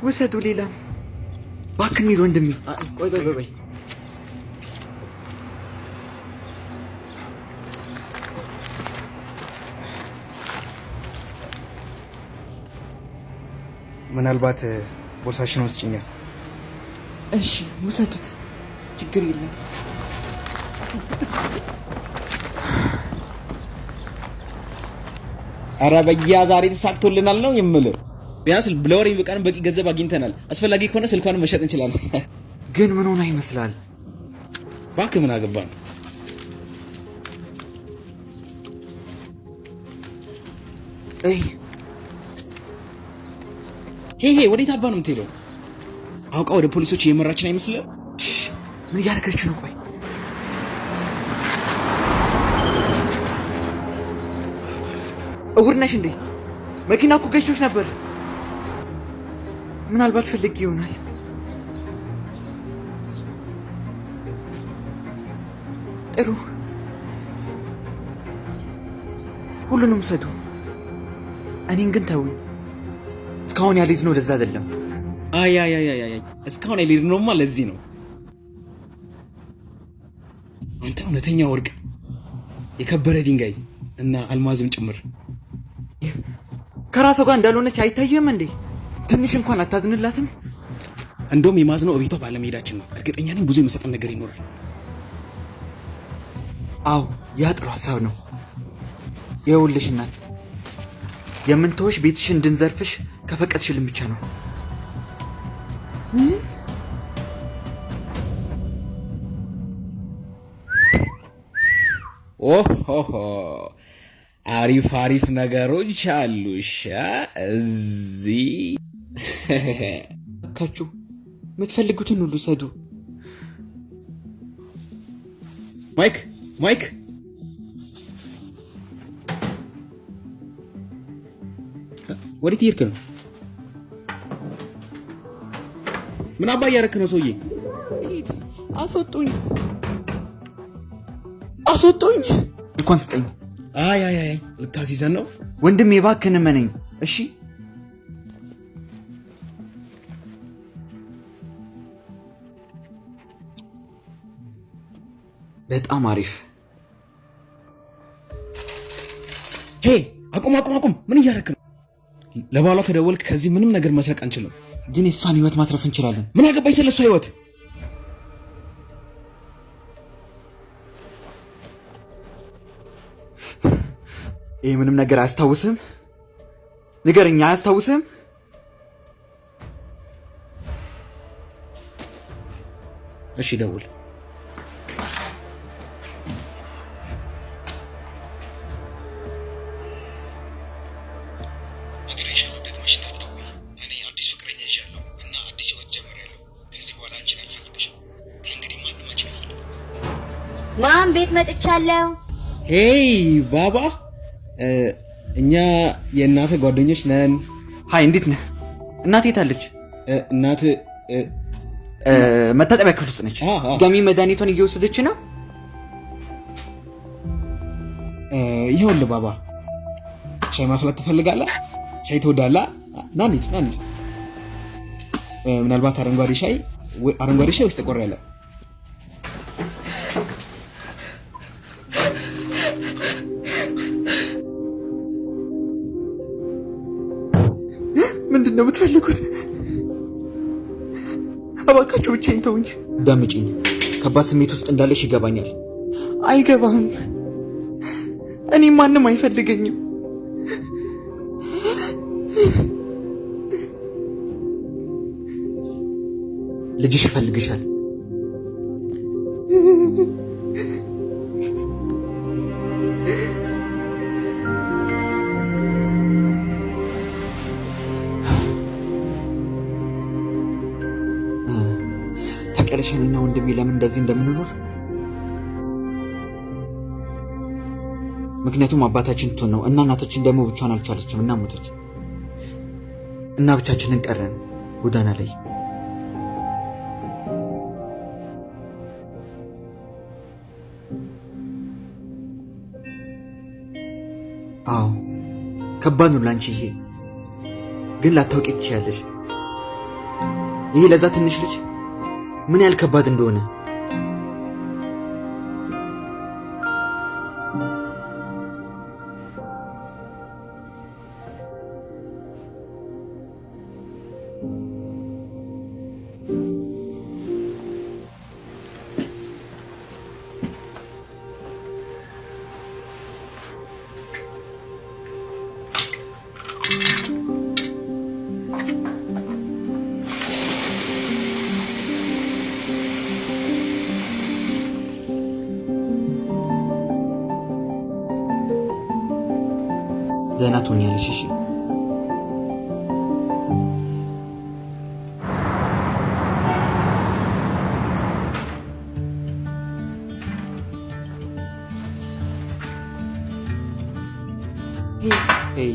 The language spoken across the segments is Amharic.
ውሰዱ። ሌላም እባክህ እንሂድ ወንድሜ። ቆይ ምናልባት ቦርሳሽን ወስጭኛ። እሺ ውሰዱት፣ ችግር የለም። ኧረ በያ ዛሬ ተሳክቶልናል ነው የምልህ። ቢያንስ ለወሬ በቃን በቂ ገንዘብ አግኝተናል። አስፈላጊ ከሆነ ስልኳን መሸጥ እንችላለን። ግን ምን ሆነ ይመስላል? እባክህ ምን አገባን? ሄ ወዴት አባ ነው የምትሄደው? አውቃ ወደ ፖሊሶች እየመራችን አይመስልም? ምን እያደረገች ነው? ቆይ እውር ነሽ እንዴ? መኪና እኮ ገጭቶሽ ነበር። ምናልባት ፈልጌ ይሆናል። ጥሩ፣ ሁሉንም ውሰዱ። እኔን ግን ተውኝ። እስካሁን ያልሄድነው ለዛ አይደለም። አይ እስካሁን ያልሄድነውማ ለዚህ ነው። አንተ እውነተኛ ወርቅ፣ የከበረ ድንጋይ እና አልማዝም ጭምር ከራሷ ጋር እንዳልሆነች አይታየም እንዴ? ትንሽ እንኳን አታዝንላትም? እንደውም የማዝነው እቤቷ ባለመሄዳችን ነው። እርግጠኛ ነኝ ብዙ የመሰጠን ነገር ይኖራል። አዎ ያ ጥሩ ሀሳብ ነው። ይኸውልሽ እናት፣ የምንተውሽ ቤትሽ እንድንዘርፍሽ ከፈቀድሽልን ብቻ ነው። ኦሆ አሪፍ ነገሮች አሉሽ እዚህ። እባካችሁ የምትፈልጉትን ሁሉ ሰዱ። ማይክ ወዴት እየሄድክ ነው? ምን አባ እያደረክ ነው ሰውዬ? አስወጡኝ። እንኳን ስጠኝ። አይ ልታስይዘን ነው ወንድሜ? እባክህን እመነኝ እሺ? በጣም አሪፍ። አቁም! ምን እያደረክ ነው? ለባሏ ከደወልክ ከዚህ ምንም ነገር መስረቅ አንችልም። ግን የሷን ህይወት ማትረፍ እንችላለን። ምን አገባኝ ስለሷ ህይወት? ይህ ምንም ነገር አያስታውስም? ንገረኛ፣ አያስታውስም? እሺ ደውል። ማን ቤት መጥቻለሁ። ሄይ ባባ፣ እኛ የእናትህ ጓደኞች ነን። ሀይ፣ እንዴት ነህ? እናቴ የታለች? እናትህ መታጠቢያ ክፍል ውስጥ ነች። ገሚ መድኃኒቷን እየወሰደች ነው። ይኸውልህ ባባ፣ ሻይ ማፍላት ትፈልጋለህ? ሻይ ትወዳለህ? ና እንሂድ። ምናልባት አረንጓዴ ሻይ ወይስ ጠቆር ያለ? ምንድን ነው የምትፈልጉት? እባካችሁ ብቻዬን ተውኝ። ዳምጪኝ። ከባድ ስሜት ውስጥ እንዳለሽ ይገባኛል። አይገባህም። እኔ ማንም አይፈልገኝም። ልጅሽ ይፈልግሻል። ታውቂያለሽ እኔና ወንድሜ ለምን እንደዚህ እንደምንኖር? ምክንያቱም አባታችን ትቶን ነው እና እናታችን ደግሞ ብቻዋን አልቻለችም እና ሞተች እና ብቻችንን ቀረን ጎዳና ላይ። አዎ ከባድ ነው ላንቺ ይሄ፣ ግን ላታውቂ ትችያለሽ። ይሄ ለዛ ትንሽ ልጅ ምን ያህል ከባድ እንደሆነ። ደህና ትሆኛለሽ። እሺ ሄይ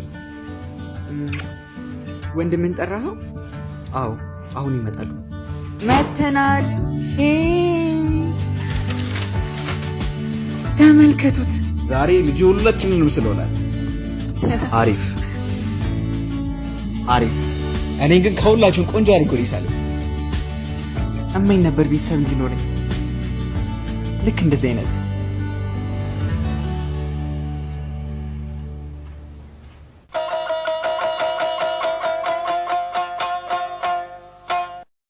ወንድምን ጠራኸው? አዎ አሁን ይመጣሉ። መተናል። ተመልከቱት። ዛሬ ልጅ ሁላችንንም ስለሆናል። አሪፍ አሪፍ። እኔ ግን ከሁላችሁም ቆንጆ አድርጎ ይሳል። እመኝ ነበር ቤተሰብ እንዲኖረኝ ልክ እንደዚህ አይነት